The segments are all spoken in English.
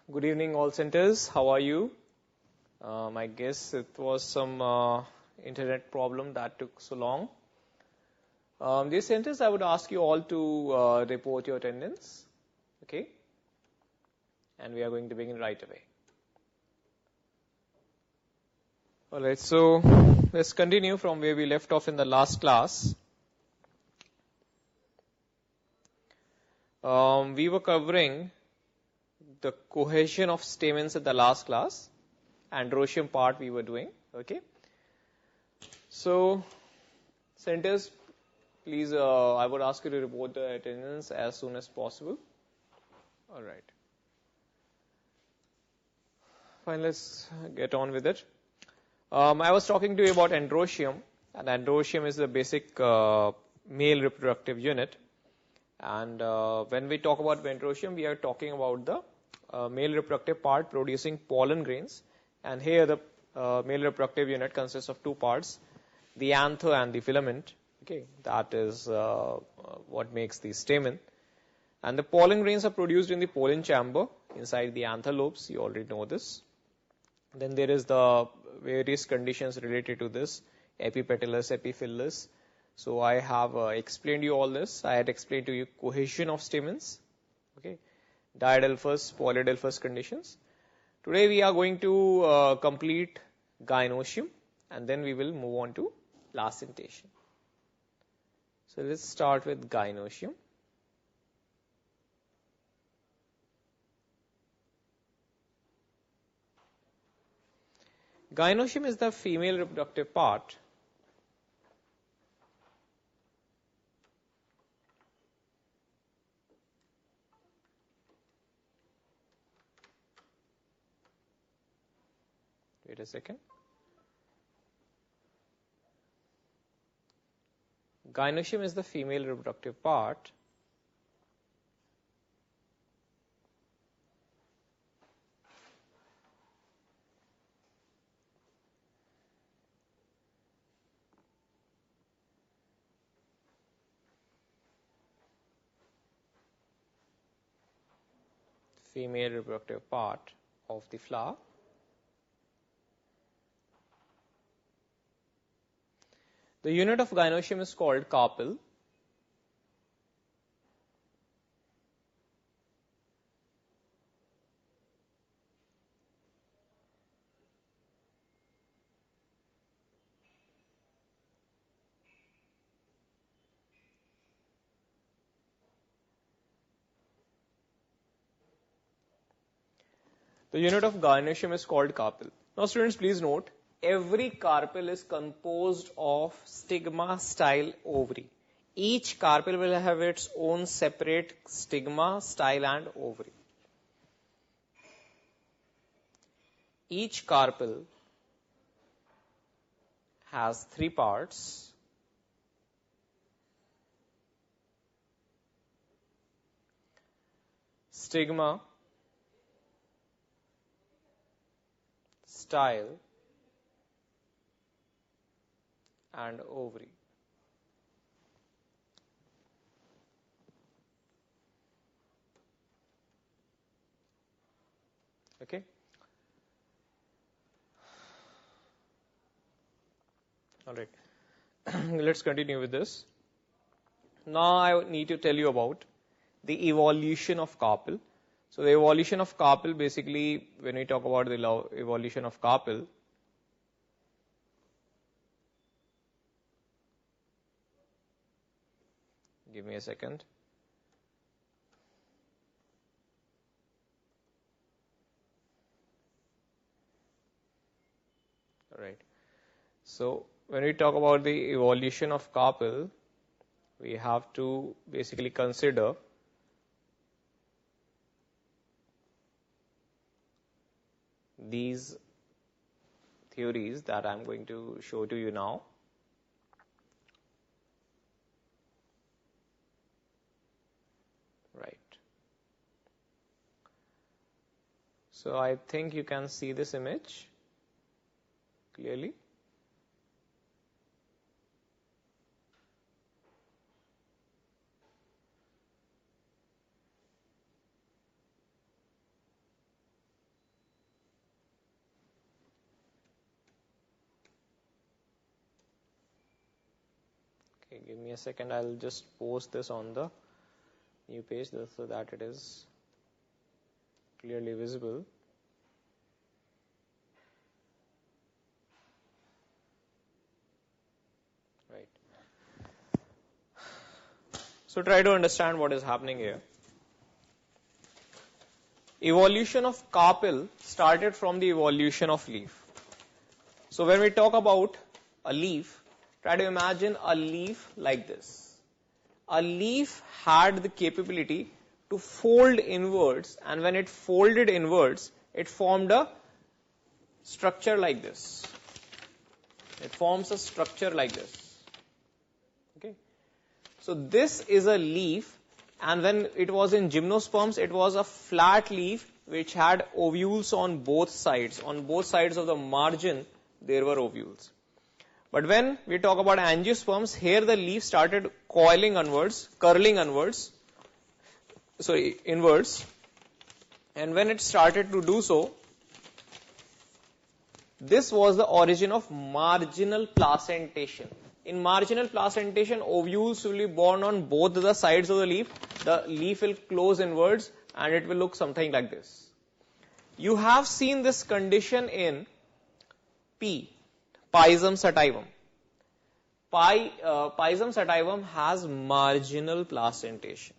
Good evening, all centers. How are you? I guess it was some internet problem that took so long. Dear centers, I would ask you all to report your attendance. Okay? And we are going to begin right away. Alright, so let's continue from where we left off in the last class. We were covering the cohesion of stamens in the last class. Androecium part we were doing. Okay. So, centers, please, I would ask you to report the attendance as soon as possible. Alright. Fine, let's get on with it. I was talking to you about androecium, and androecium is the basic male reproductive unit. And when we talk about androecium, we are talking about the male reproductive part producing pollen grains. And here the male reproductive unit consists of two parts, the anther and the filament. Okay, that is what makes the stamen. And the pollen grains are produced in the pollen chamber inside the anther lobes. You already know this. Then there is the various conditions related to this, epipetalous, epiphyllous. So I have explained you all this. I had explained to you cohesion of stamens, okay, diadelphous, polyadelphous conditions. Today we are going to complete gynoecium, and then we will move on to placentation. So let's start with gynoecium. Gynoecium is the female reproductive part Wait a second. Gynoecium is the female reproductive part of the flower. The unit of gynoecium is called carpel. The unit of gynoecium is called carpel. Now students, please note, every carpel is composed of stigma, style, ovary. Each carpel will have its own separate stigma, style and ovary. Each carpel has three parts. Stigma, style and ovary. Okay. All right. Let's continue with this. Now I need to tell you about the evolution of carpel. So the evolution of carpel, basically, when we talk about the evolution of carpel, give me a second. All right. So when we talk about the evolution of carpel, we have to basically consider these theories that I'm going to show to you now. Right. So I think you can see this image clearly. Okay, give me a second. I'll just post this on the new page so that it is clearly visible. Right. So try to understand what is happening here. Evolution of carpel started from the evolution of leaf. So when we talk about a leaf, try to imagine a leaf like this. A leaf had the capability to fold inwards, and when it folded inwards, it formed a structure like this. It forms a structure like this. Okay. So this is a leaf, and when it was in gymnosperms, it was a flat leaf which had ovules on both sides. On both sides of the margin, there were ovules. But when we talk about angiosperms, here the leaf started curling inwards, inwards. And when it started to do so, this was the origin of marginal placentation. In marginal placentation, ovules will be born on both the sides of the leaf. The leaf will close inwards and it will look something like this. You have seen this condition in Pisum sativum. Pisum sativum has marginal placentation.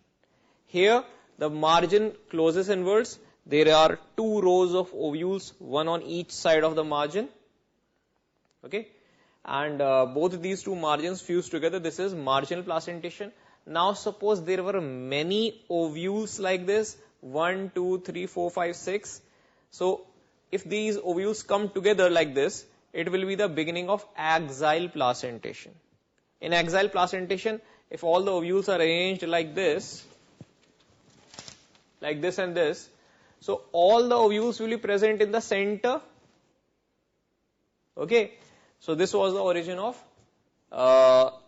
Here, the margin closes inwards. There are two rows of ovules, one on each side of the margin. Okay, and both of these two margins fuse together. This is marginal placentation. Now, suppose there were many ovules like this, 1, 2, 3, 4, 5, 6. So, if these ovules come together like this, it will be the beginning of axile placentation. In axile placentation, if all the ovules are arranged like this and this, so all the ovules will be present in the center. Okay, so this was the origin of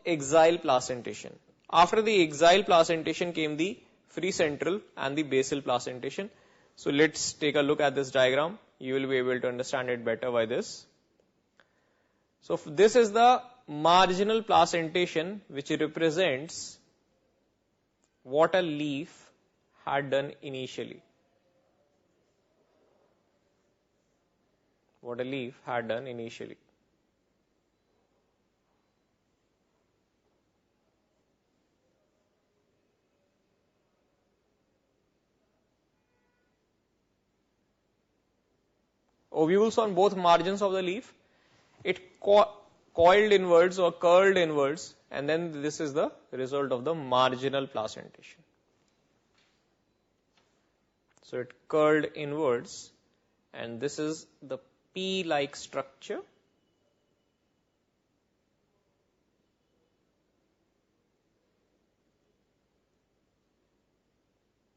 axile placentation. After the axile placentation came the free central and the basal placentation. So let's take a look at this diagram. You will be able to understand it better by this. So this is the marginal placentation, which represents what a leaf had done initially. What a leaf had done initially. Ovules on both margins of the leaf. It coiled inwards or curled inwards, and then this is the result of the marginal placentation. So it curled inwards, and this is the P-like structure.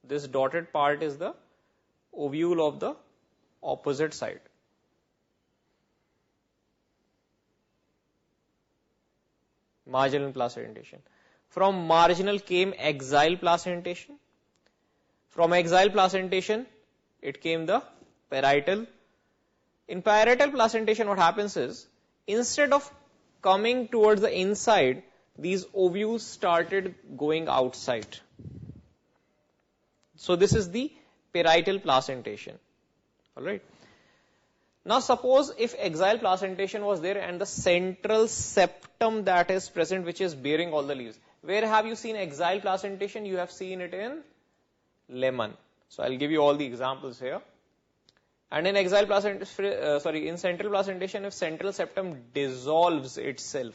This dotted part is the ovule of the opposite side. Marginal placentation. From marginal came axile placentation. From axile placentation, it came the parietal. In parietal placentation, what happens is, instead of coming towards the inside, these ovules started going outside. So this is the parietal placentation. Alright. Now suppose if axile placentation was there and the central septum that is present, which is bearing all the leaves. Where have you seen axile placentation? You have seen it in lemon. So I'll give you all the examples here. And in axile placentation, in central placentation, if central septum dissolves itself,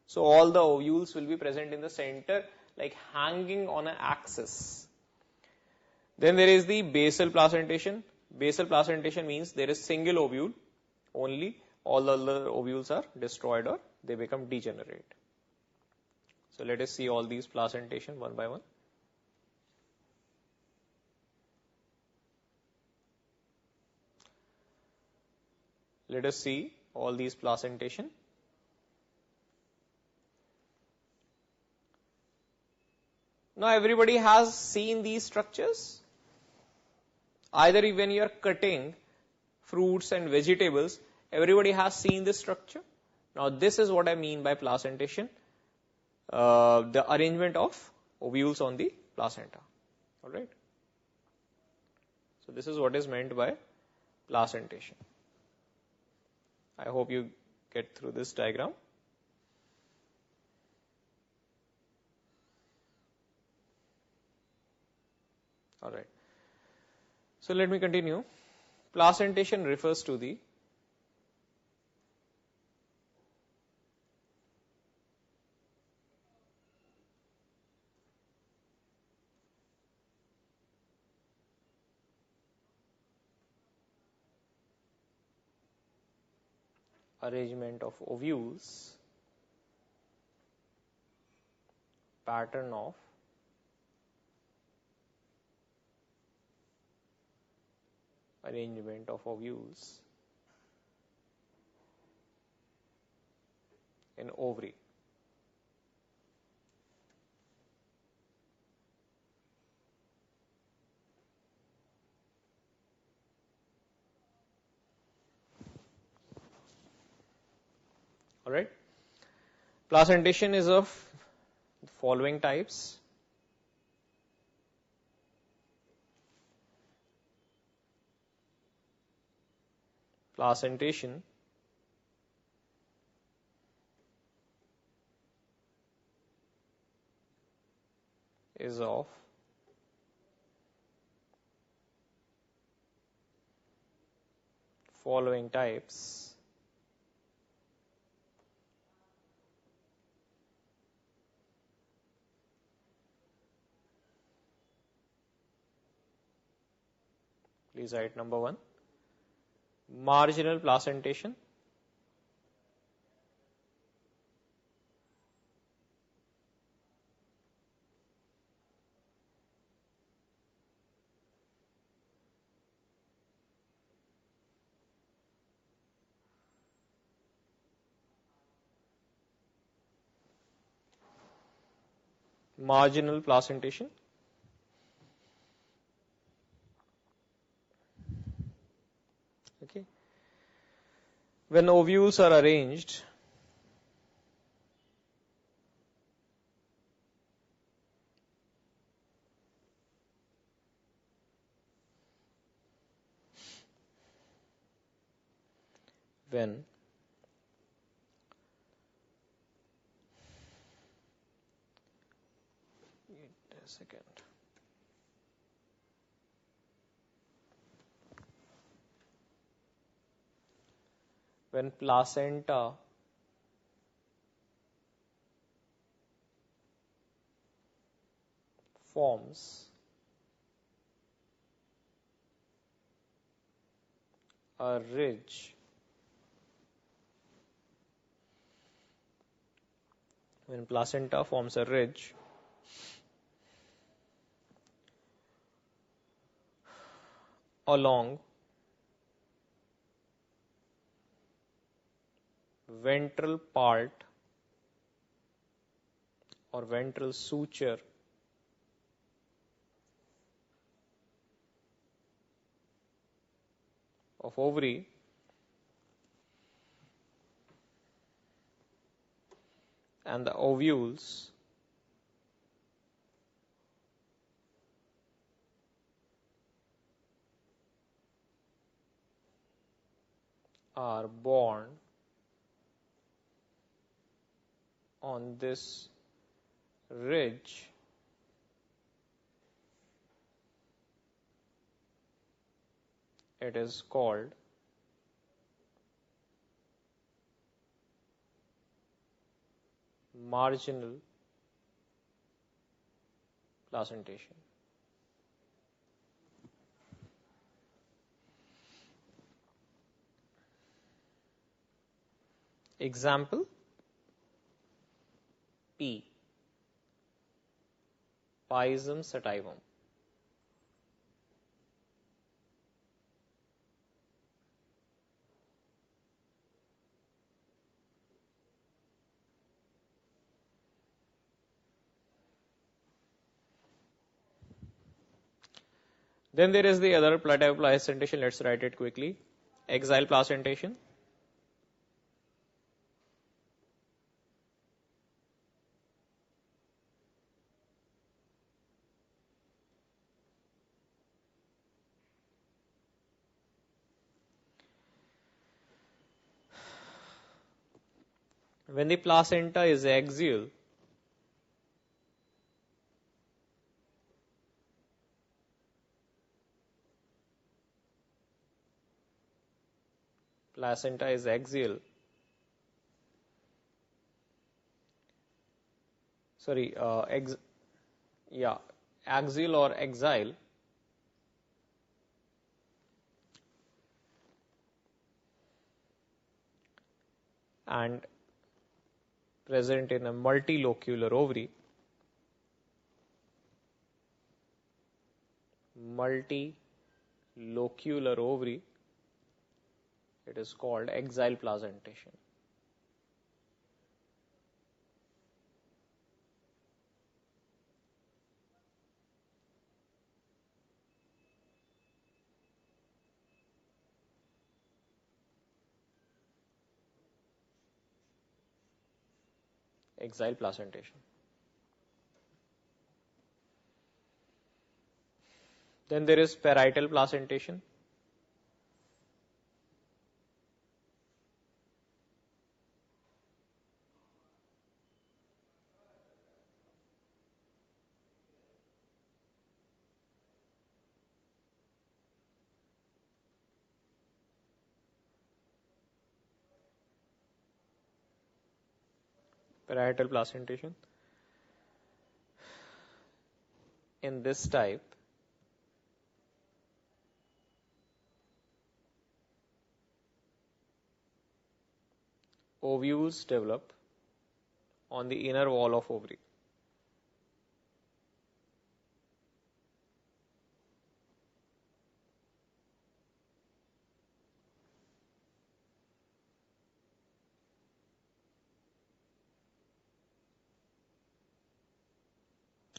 so all the ovules will be present in the center, like hanging on an axis. Then there is the basal placentation. Basal placentation means there is single ovule only, all the other ovules are destroyed or they become degenerate. So let us see all these placentation one by one. Let us see all these placentation. Now everybody has seen these structures. Either when you are cutting fruits and vegetables, everybody has seen this structure. Now this is what I mean by placentation. the arrangement of ovules on the placenta. All right. So this is what is meant by placentation. I hope you get through this diagram. All right. So let me continue. Placentation refers to the arrangement of ovules, pattern of arrangement of ovules in ovary. All right. Placentation is of the following types. Placentation is of following types. Please write number 1. Marginal placentation. Marginal placentation. Okay. When ovules are arranged when wait a second. When placenta forms a ridge, when placenta forms a ridge along ventral part or ventral suture of ovary, and the ovules are born on this ridge, it is called marginal placentation. Example P. Pisum sativum. Then there is the other type of placentation. Let's write it quickly. Axial placentation. When the placenta is axial, placenta is axial, sorry, axial or axile, and present in a multilocular ovary. Multilocular ovary, it is called axile placentation. Axile placentation. Then there is parietal placentation. Parietal placentation. In this type, ovules develop on the inner wall of ovary.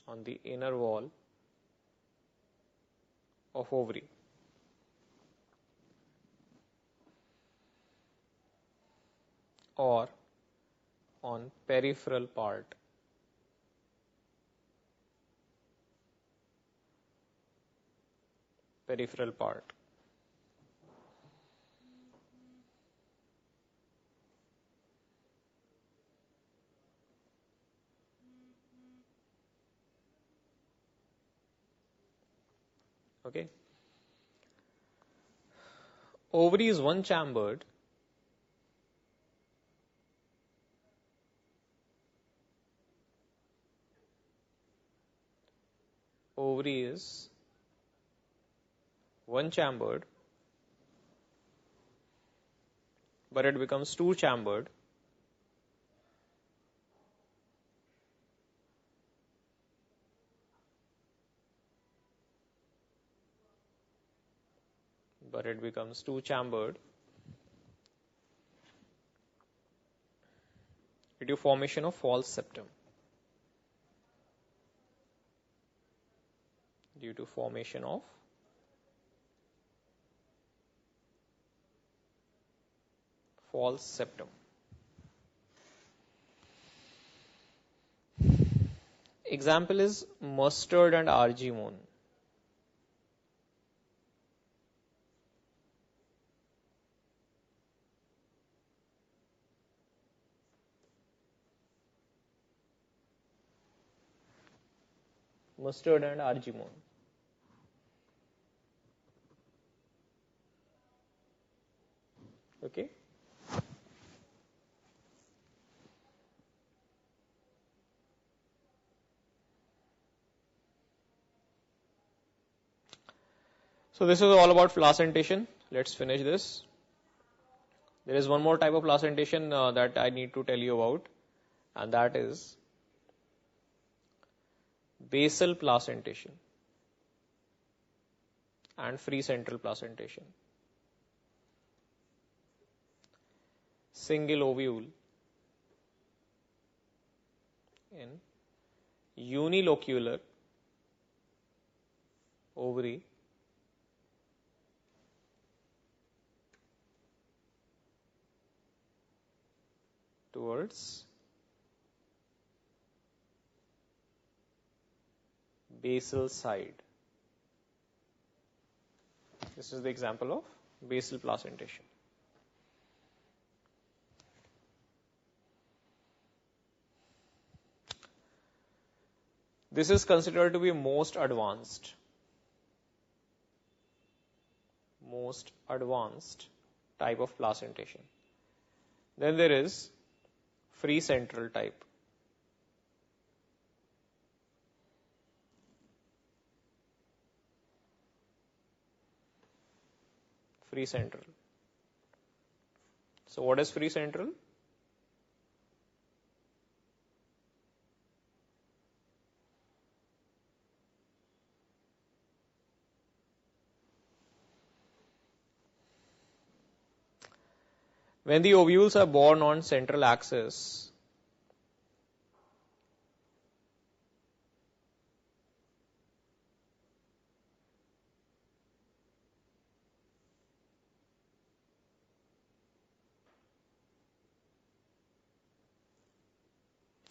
On the inner wall of ovary. Or on peripheral part peripheral part. Okay. Ovary is one chambered. Ovary is one chambered, but it becomes two chambered due to formation of false septum. Due to formation of false septum. Example is mustard and argemone. Mustard and argemone. Okay. So this is all about placentation. Let's finish this. There is one more type of placentation that I need to tell you about, and that is basal placentation and free central placentation. Single ovule in unilocular ovary towards basal side. This is the example of basal placentation. This is considered to be most advanced type of placentation. Then there is free central type. Free central. So what is free central? When the ovules are born on central axis,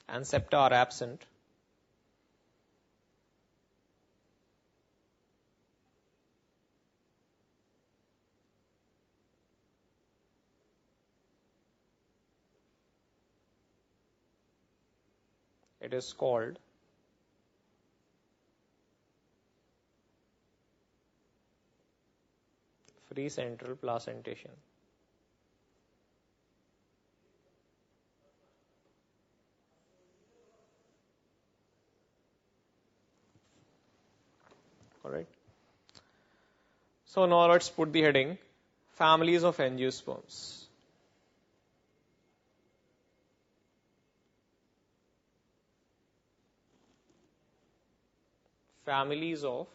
and septa are absent, it is called free central placentation. Alright. So now let's put the heading, families of angiosperms. Families of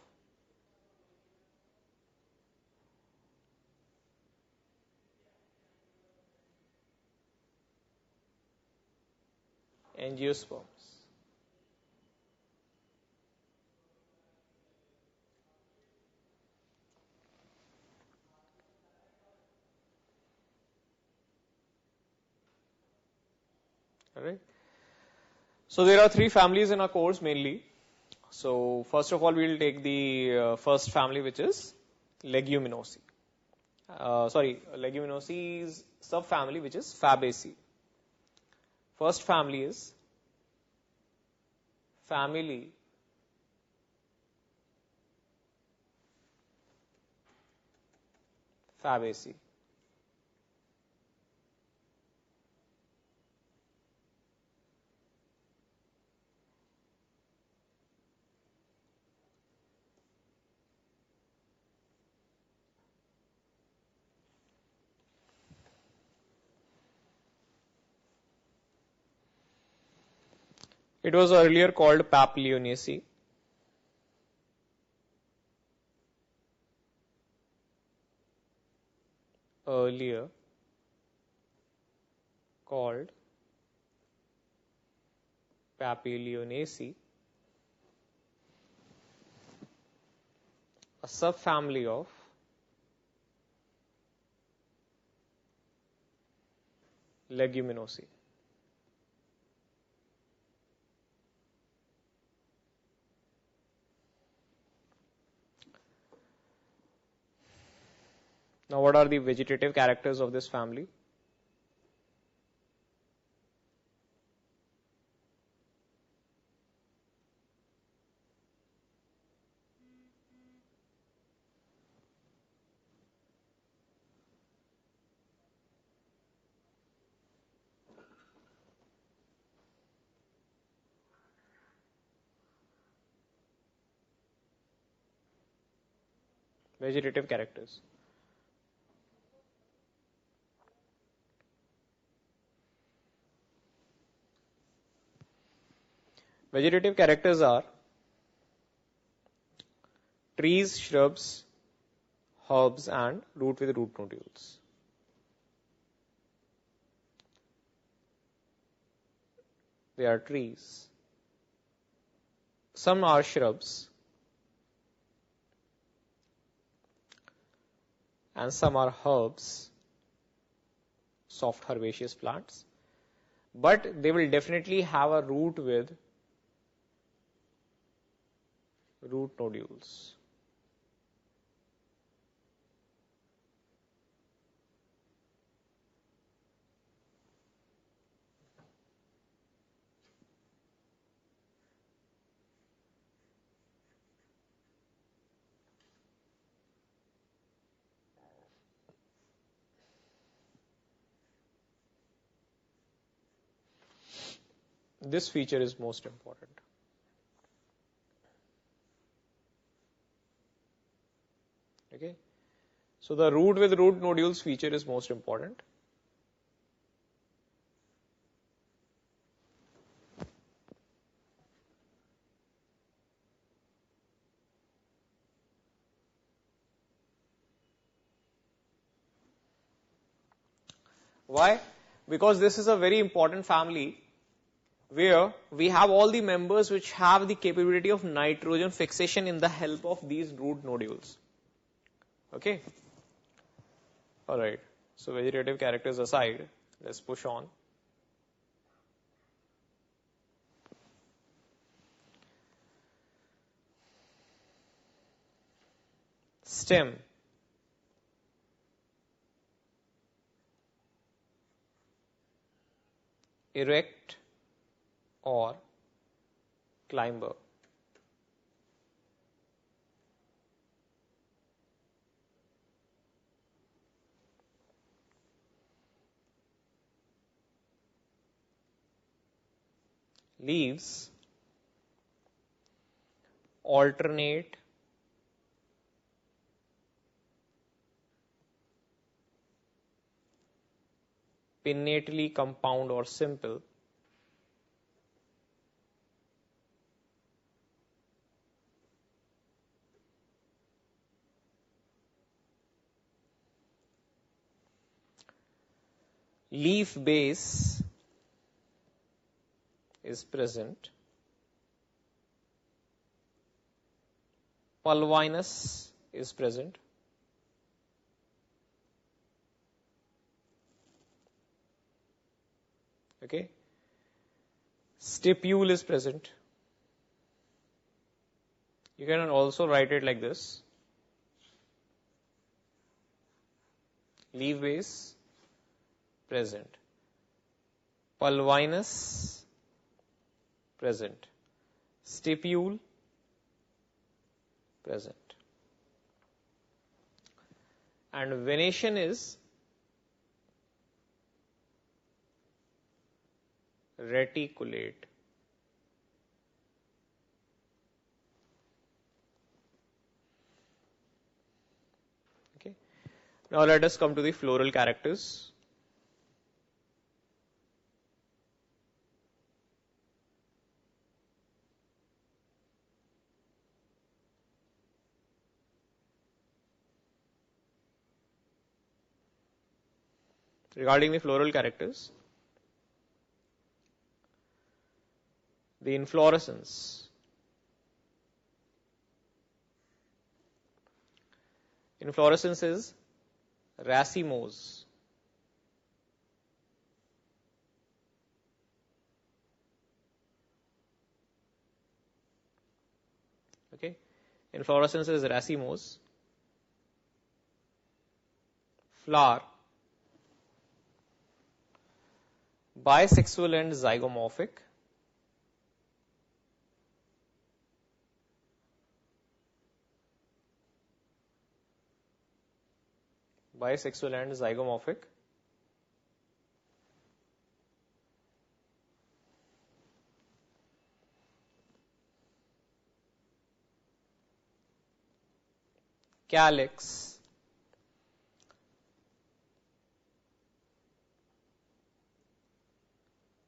angiosperms. Alright. So there are three families in our course mainly. So first of all, we'll take the first family, which is Leguminosae. Leguminosae's subfamily, which is Fabaceae. First family is family Fabaceae. It was earlier called Papilionaceae. Earlier called Papilionaceae, a subfamily of Leguminosae. Now, what are the vegetative characters of this family? Vegetative characters. Vegetative characters are trees, shrubs, herbs, and root with root nodules. They are trees. Some are shrubs, and some are herbs, soft herbaceous plants, but they will definitely have a root with root nodules. this feature is most important. Okay, so the root with root nodules feature is most important. Why? Because this is a very important family where we have all the members which have the capability of nitrogen fixation in the help of these root nodules. Okay. Alright. So vegetative characters aside, let's push on. Stem. Erect or climber. Leaves alternate pinnately compound or simple leaf base is present, pulvinus is present, okay, stipule is present. You can also write it like this: leaf base present, pulvinus present, stipule present, and venation is reticulate. Okay. Now let us come to the floral characters. Regarding the floral characters, the inflorescence. Inflorescence is racemose. Okay, inflorescence is racemose. Flower bisexual and zygomorphic. Bisexual and zygomorphic. Calyx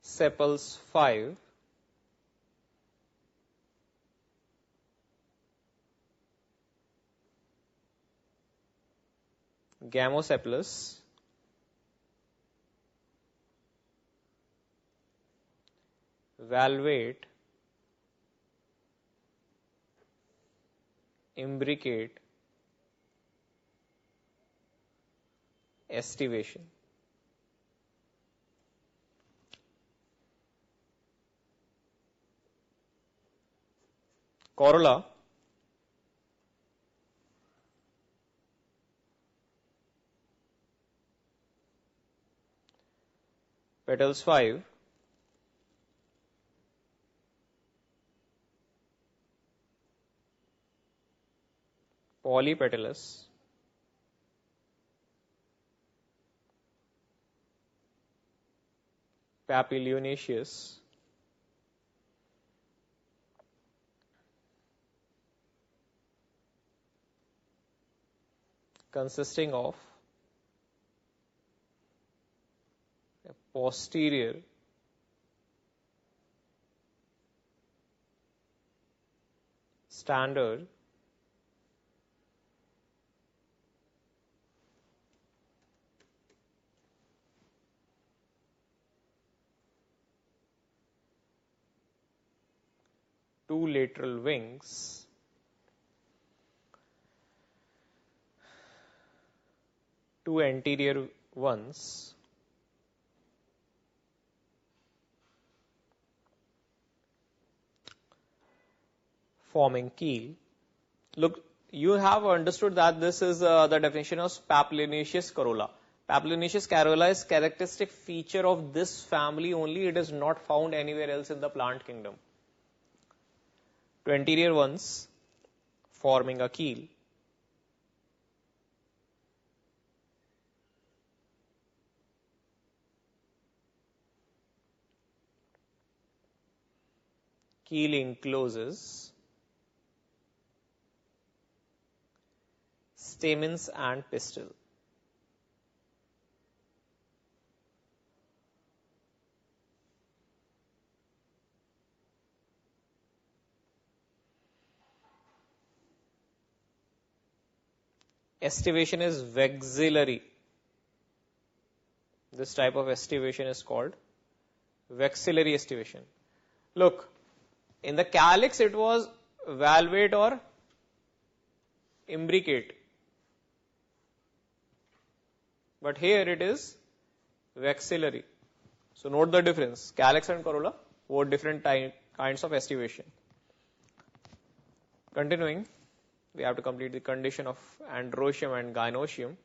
sepals 5. Gamosepalous valvate imbricate estivation. Corolla petals 5. Polypetalous papilionaceous consisting of a posterior standard two lateral wings two anterior ones forming keel. Look, you have understood that this is the definition of papilionaceous corolla. Papilionaceous corolla is characteristic feature of this family only. It is not found anywhere else in the plant kingdom. Two anterior ones forming a keel. Keel encloses stamens and pistil. Estivation is vexillary. This type of estivation is called vexillary estivation. Look, in the calyx it was valvate or imbricate. But here it is vexillary. So note the difference. Calyx and corolla, both different kinds of estivation. Continuing, we have to complete the condition of androecium and gynoecium.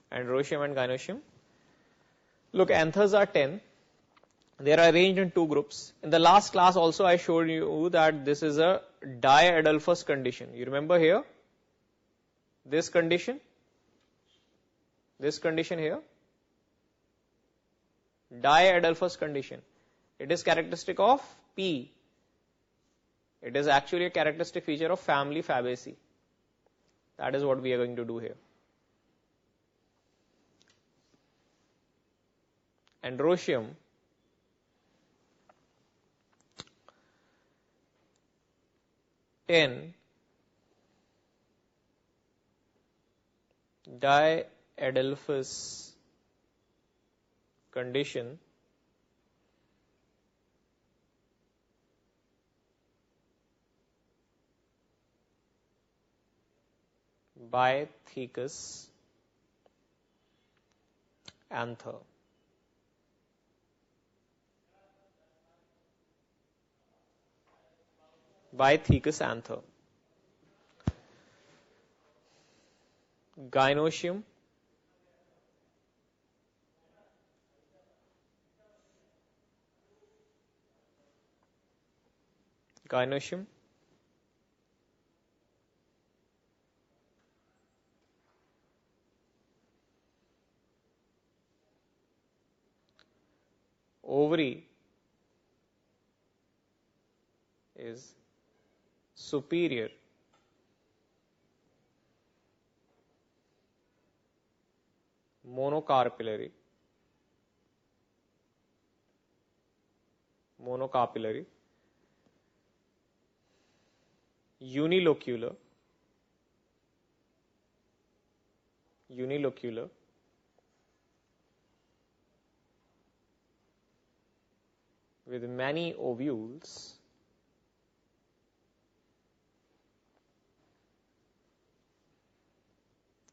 Androecium and gynoecium. Look, anthers are 10. They are arranged in two groups. In the last class also I showed you that this is a diadelphous condition. You remember here? This condition here, diadelphous condition. It is characteristic of P. It is actually a characteristic feature of family Fabaceae. That is what we are going to do here. Androecium diadelphous condition Bythecus anther. Bythecus anther. Gynoecium ovary is superior monocarpillary unilocular with many ovules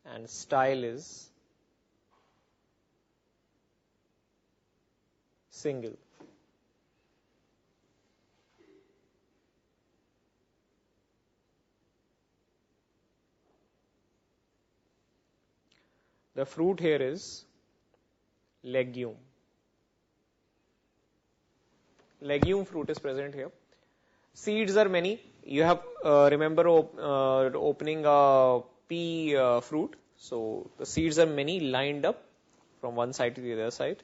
and style is single. The fruit here is legume. Legume fruit is present here. Seeds are many. You have remember opening a pea fruit. So the seeds are many lined up from one side to the other side.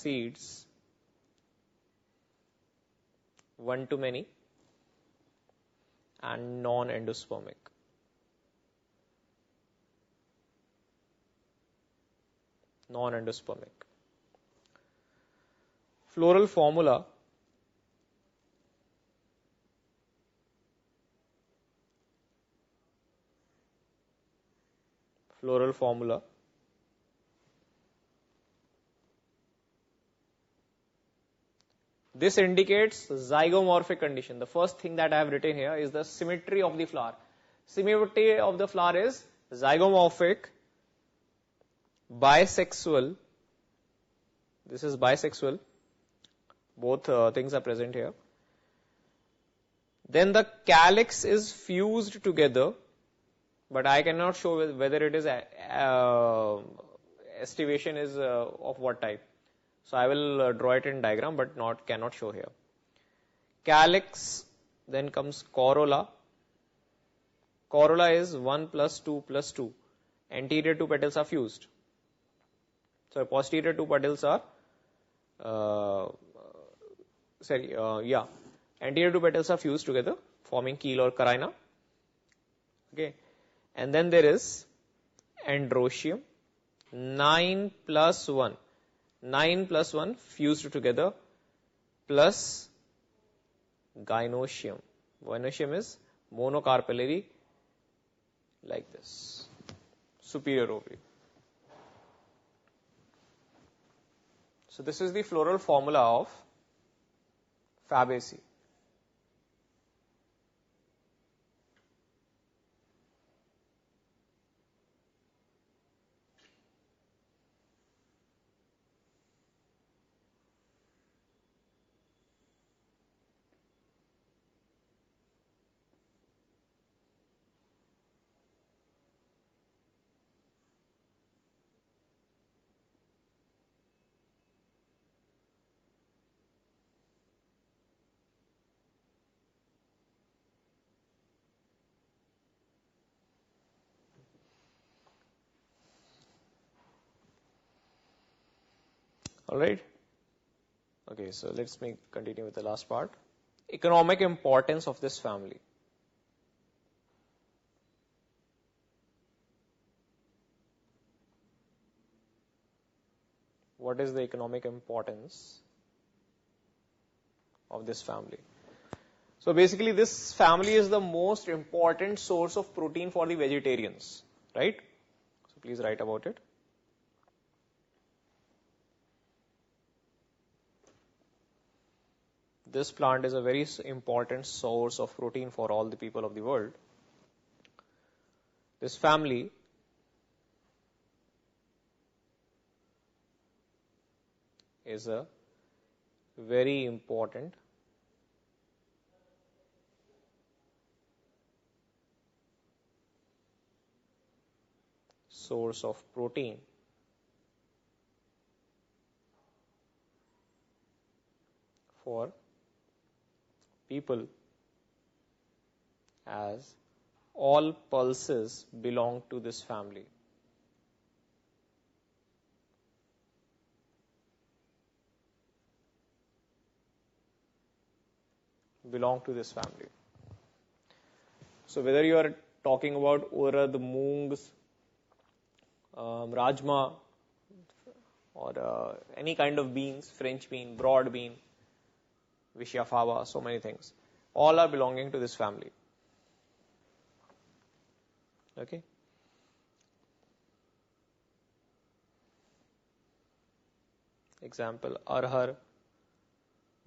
seeds, one to many, and non-endospermic. Non-endospermic. Floral formula. Floral formula. This indicates zygomorphic condition. The first thing that I have written here is the symmetry of the flower. Symmetry of the flower is zygomorphic, bisexual. This is bisexual. Both things are present here. Then the calyx is fused together, but I cannot show whether it is estivation is of what type. So I will draw it in diagram, but cannot show here. Calyx, then comes corolla. Corolla is 1 plus 2 plus 2. Anterior two petals are fused. So posterior two petals are anterior two petals are fused together, forming keel or carina. Okay, and then there is androecium. 9 plus 1. 9 plus 1 fused together, plus gynoecium. Gynoecium is monocarpellary, like this. Superior ovary. So this is the floral formula of Fabaceae. All right. Okay, so let's continue with the last part. Economic importance of this family. What is the economic importance of this family? So basically, this family is the most important source of protein for the vegetarians, right? So please write about it. This plant is a very important source of protein for all the people of the world. This family is a very important source of protein for people, as all pulses belong to this family. Belong to this family. So whether you are talking about urad, moongs, rajma, or any kind of beans, French bean, broad bean, vishya fava, so many things, all are belonging to this family. Okay. Example, arhar,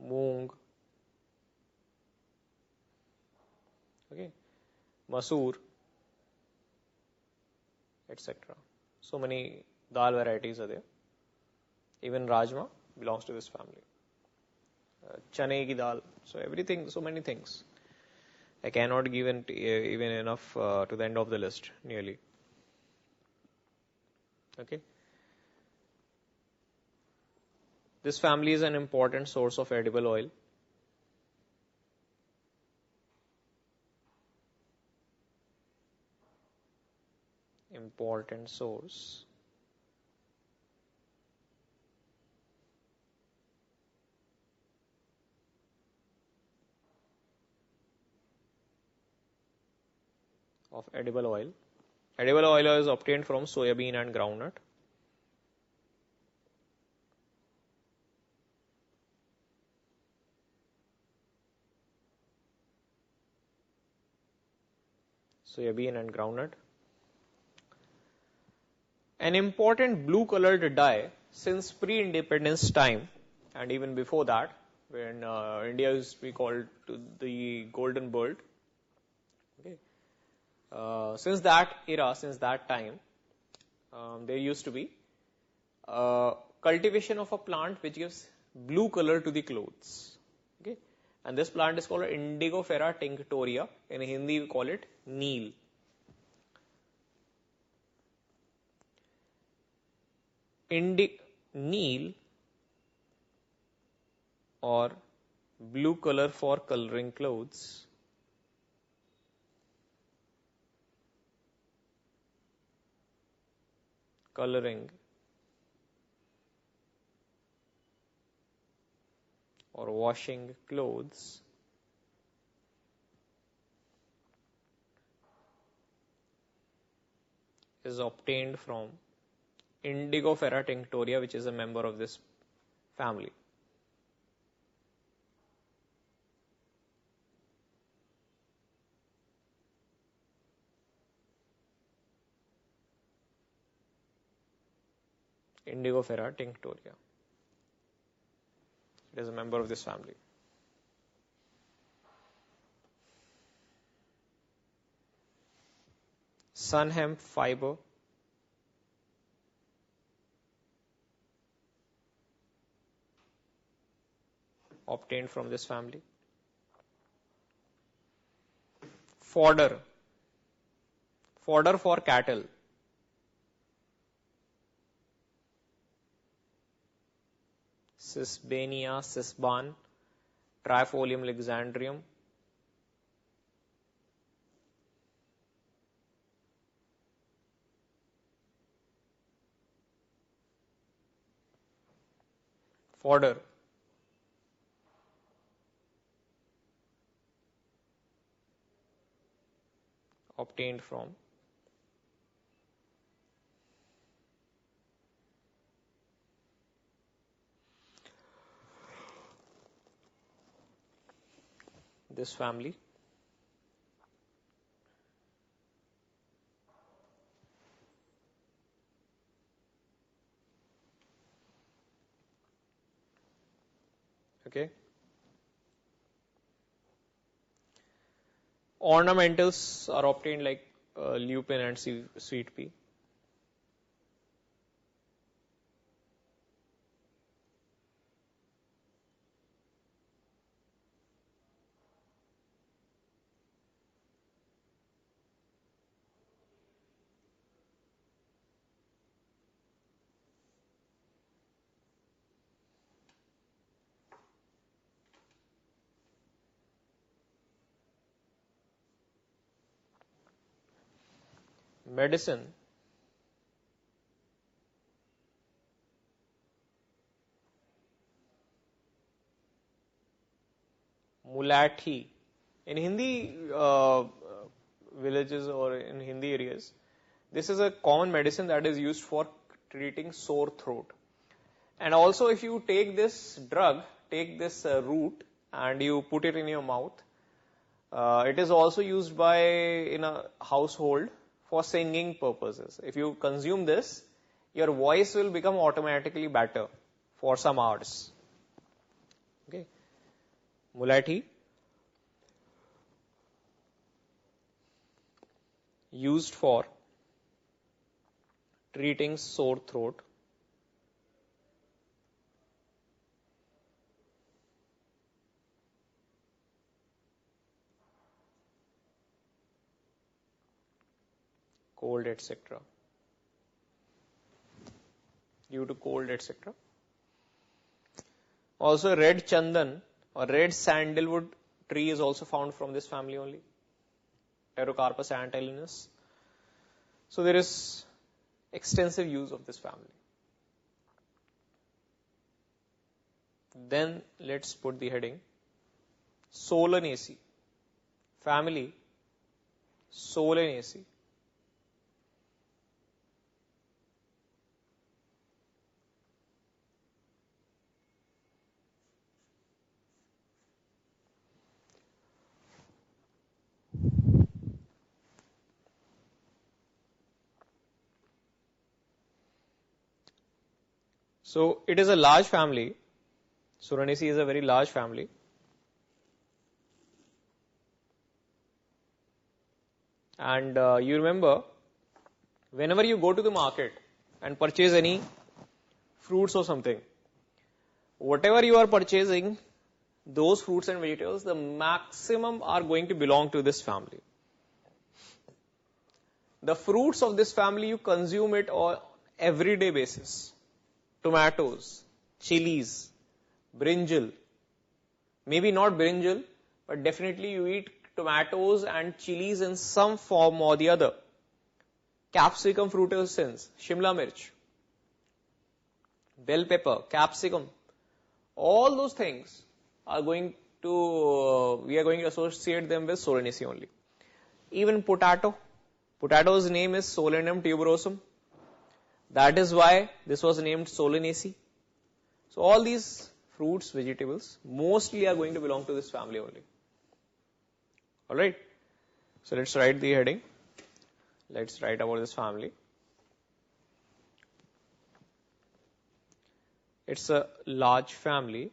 moong, okay, masoor, etc. So many dal varieties are there. Even rajma belongs to this family. Chane ki dal, so everything, so many things. I cannot give even enough to the end of the list, nearly. Okay. This family is an important source of edible oil. Important source of edible oil. Edible oil is obtained from soybean and groundnut. Soybean and groundnut. An important blue-colored dye since pre-independence time, and even before that, when India used to be called to the golden bird. Okay. Since that era, since that time, there used to be cultivation of a plant which gives blue color to the clothes. Okay. And this plant is called Indigofera tinctoria. In Hindi, we call it neel. Neel, or blue color for coloring clothes, coloring or washing clothes is obtained from Indigofera tinctoria, which is a member of this family. Indigofera tinctoria. It is a member of this family. Sun hemp fiber obtained from this family. Fodder for cattle. Sisbania, Sisban, Trifolium lexandrium. Fodder obtained from this family. Okay. Ornamentals are obtained like lupin and sweet pea. Medicine Mulati. In Hindi villages or in Hindi areas, this is a common medicine that is used for treating sore throat. And also, if you take this drug, take this root and you put it in your mouth, it is also used in a household for singing purposes. If you consume this, your voice will become automatically better for some hours. Okay. Mulati, used for treating sore throat. Cold, etc. Due to cold, etc. Also, red chandan or red sandalwood tree is also found from this family only. Pterocarpus antilinus. So there is extensive use of this family. Then let's put the heading Solanaceae, family Solanaceae. So it is a large family. Solanaceae is a very large family. And you remember, whenever you go to the market and purchase any fruits or something, whatever you are purchasing, those fruits and vegetables, the maximum are going to belong to this family. The fruits of this family, you consume it on everyday basis. Tomatoes, chilies, brinjal. Maybe not brinjal, but definitely you eat tomatoes and chilies in some form or the other. Capsicum frutescens, Shimla mirch, bell pepper, capsicum. All those things are going to, we are going to associate them with Solanaceae only. Even potato. Potato's name is Solanum tuberosum. That is why this was named Solanaceae. So all these fruits, vegetables, mostly are going to belong to this family only. Alright. So let's write the heading. Let's write about this family. It's a large family.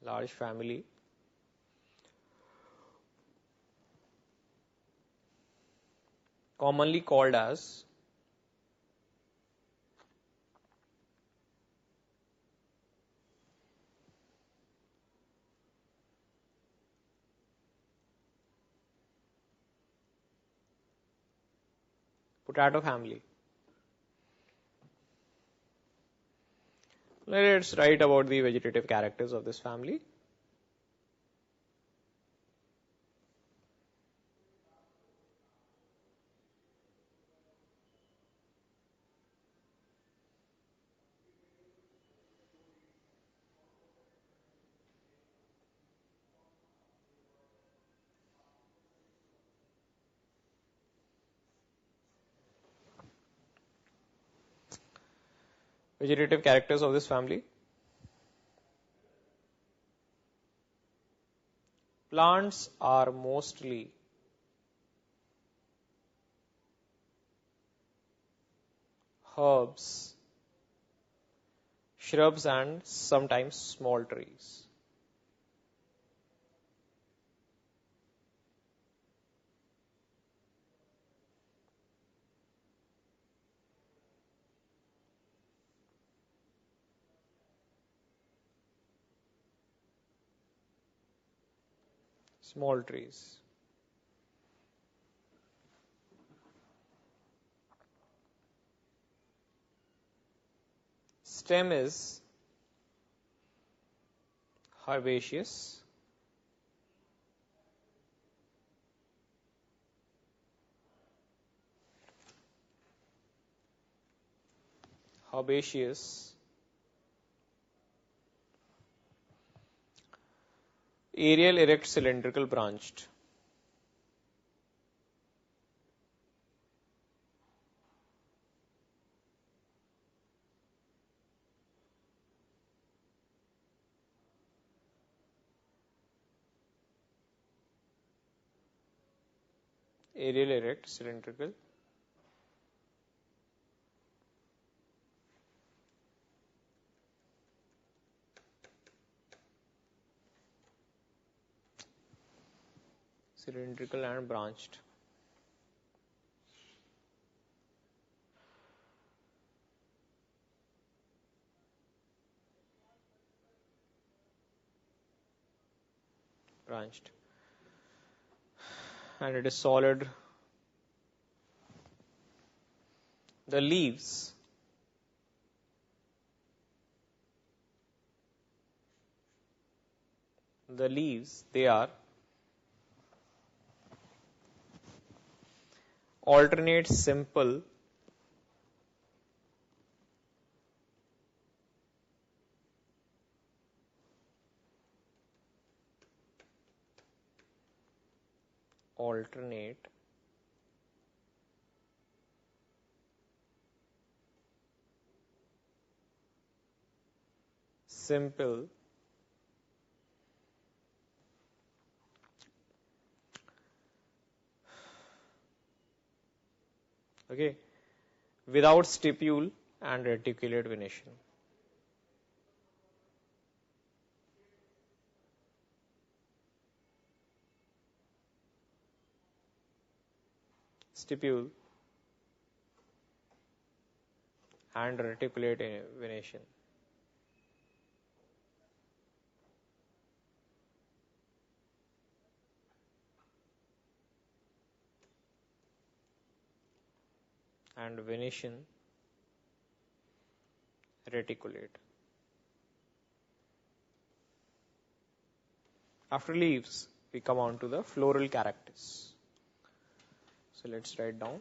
Large family. Commonly called as potato family. Let's write about the vegetative characters of this family. Vegetative characters of this family. Plants are mostly herbs, shrubs, and sometimes small trees. Small trees. Stem is herbaceous. Herbaceous. Aerial, erect, cylindrical, branched. Aerial, erect, cylindrical. Cylindrical and branched. Branched. And it is solid. The leaves they are alternate simple alternate simple okay without stipule and reticulate venation. Stipule and reticulate venation. And venation reticulate. After leaves, we come on to the floral characters. So let's write down.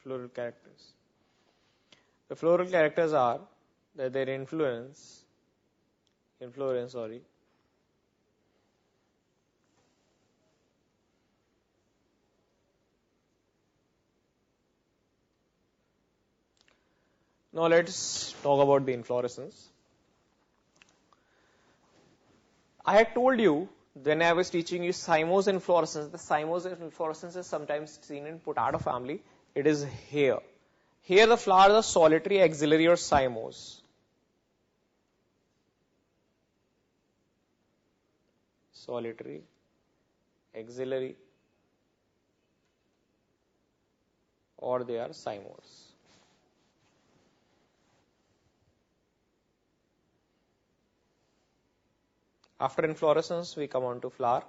Floral characters. The floral characters are that their influence, sorry, now let's talk about the inflorescence. I had told you when I was teaching you cymose inflorescence, the cymose inflorescence is sometimes seen in potato family. It is here. Here the flowers are solitary, axillary or cymose. Solitary, axillary or they are cymose. After inflorescence, we come on to flower.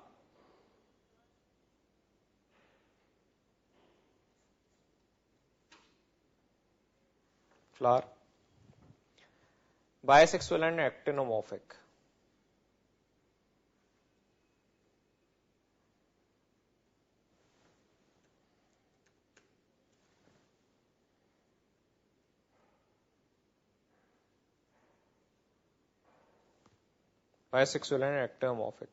Flower. Bisexual and actinomorphic. Bisexual and actinomorphic.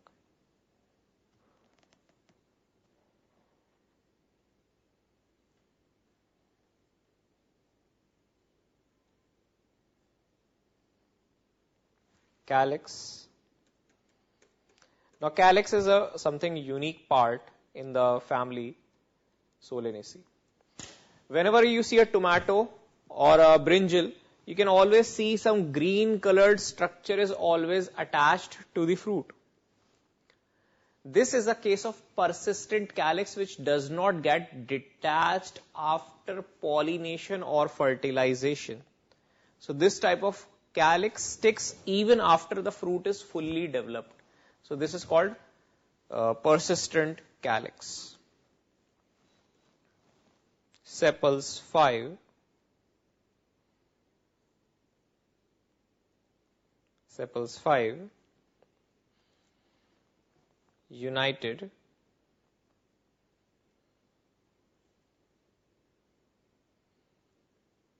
Calyx. Now calyx is something unique part in the family Solanaceae. Whenever you see a tomato or a brinjal, you can always see some green colored structure is always attached to the fruit. This is a case of persistent calyx which does not get detached after pollination or fertilization. So this type of calyx sticks even after the fruit is fully developed. So this is called persistent calyx. Sepals 5. Sepals 5. United.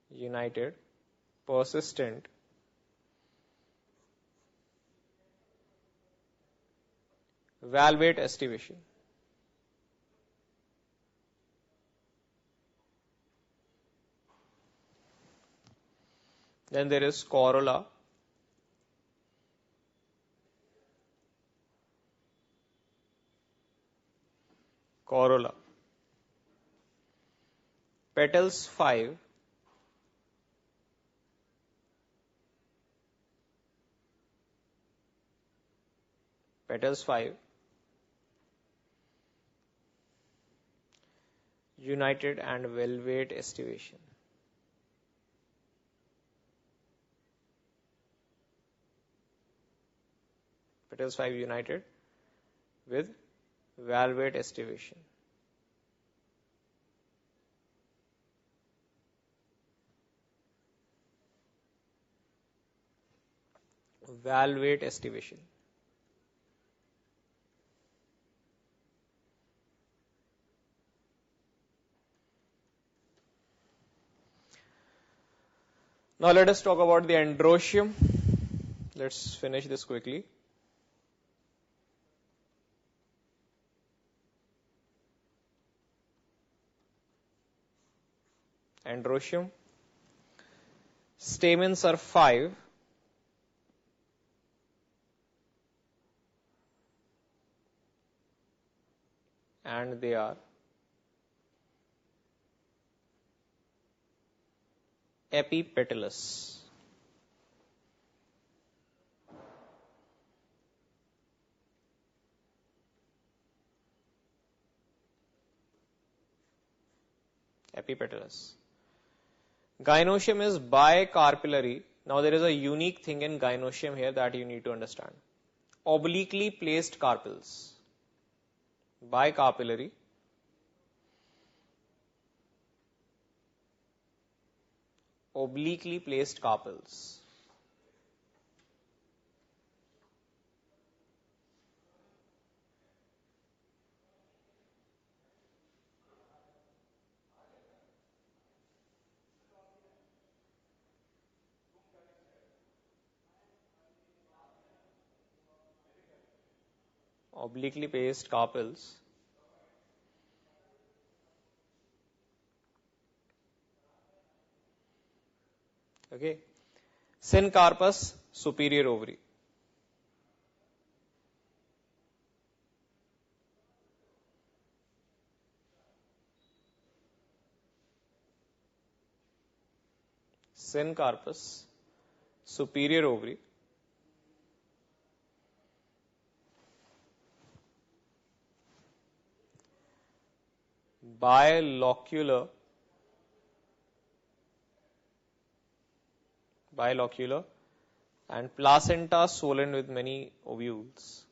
United. Persistent. Valvate estivation. Then there is corolla. Corolla. Petals 5. Petals 5. United and valvate estivation. Petals 5 united with valvate estivation. Valvate estivation. Now let us talk about the androecium. Let's finish this quickly. Androecium. Stamens are 5. And they are epipetalous. Epipetalous. Gynoecium is bicarpillary. Now there is a unique thing in gynoecium here that you need to understand. Obliquely placed carpels. Bicarpillary. Obliquely placed carpels. Obliquely placed carpels. Okay. Syncarpus, superior ovary. Syncarpus, superior ovary. Bilocular and placenta swollen with many ovules.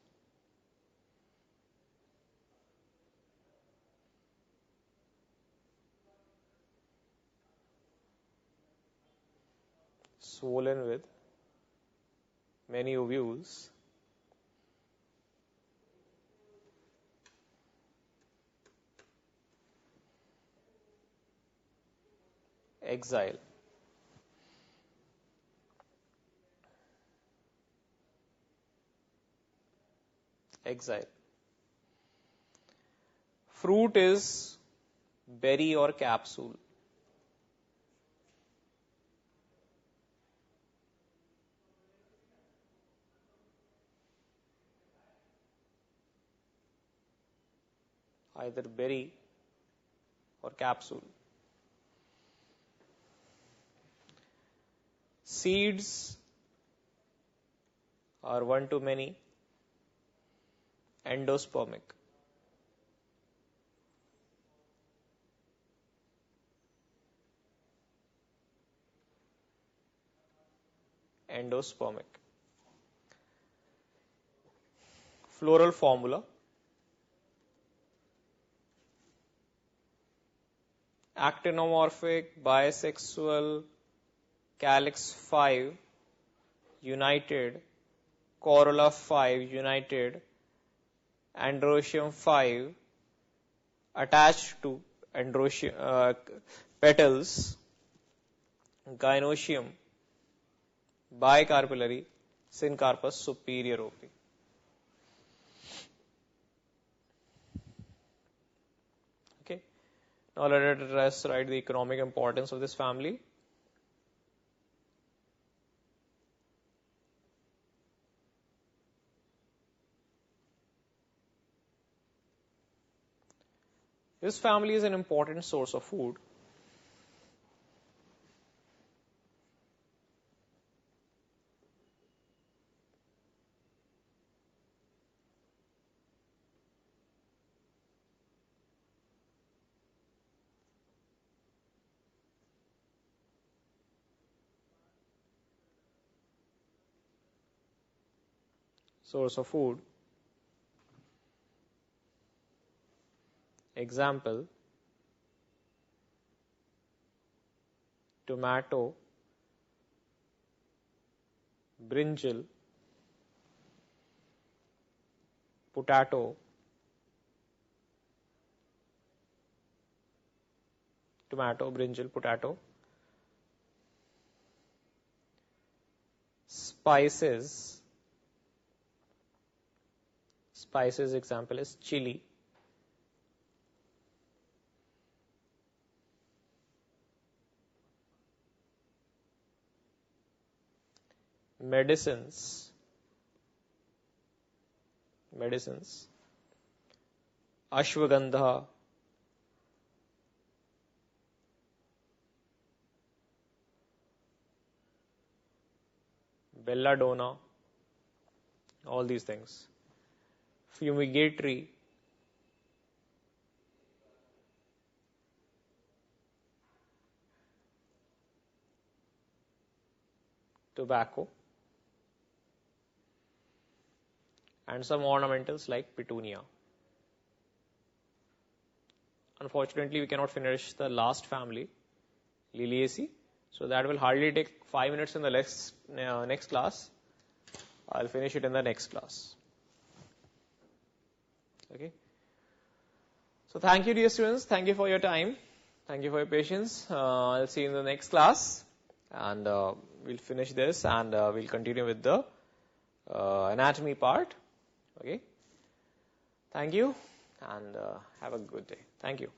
Swollen with many ovules. Exile. Exile. Fruit is berry or capsule. Either berry or capsule. Seeds are one to many. Endospermic. Endospermic. Floral formula. Actinomorphic, bisexual, calyx 5, united, corolla 5, united, androecium 5, attached to androecium petals, gynoecium, bicarpillary, syncarpus, superior ovary. Okay. Now let us write the economic importance of this family. This family is an important source of food. Source of food. Example, tomato, brinjal, potato, tomato, brinjal, potato. spices. Spices example is chili. Medicines. Ashwagandha. Belladonna. All these things. Fumigatory. Tobacco. And some ornamentals like petunia. Unfortunately, we cannot finish the last family, Liliaceae. So that will hardly take 5 minutes in the next class. I'll finish it in the next class. Okay. So thank you, dear students. Thank you for your time. Thank you for your patience. I'll see you in the next class. And we'll finish this and we'll continue with the anatomy part. Okay. Thank you and have a good day. Thank you.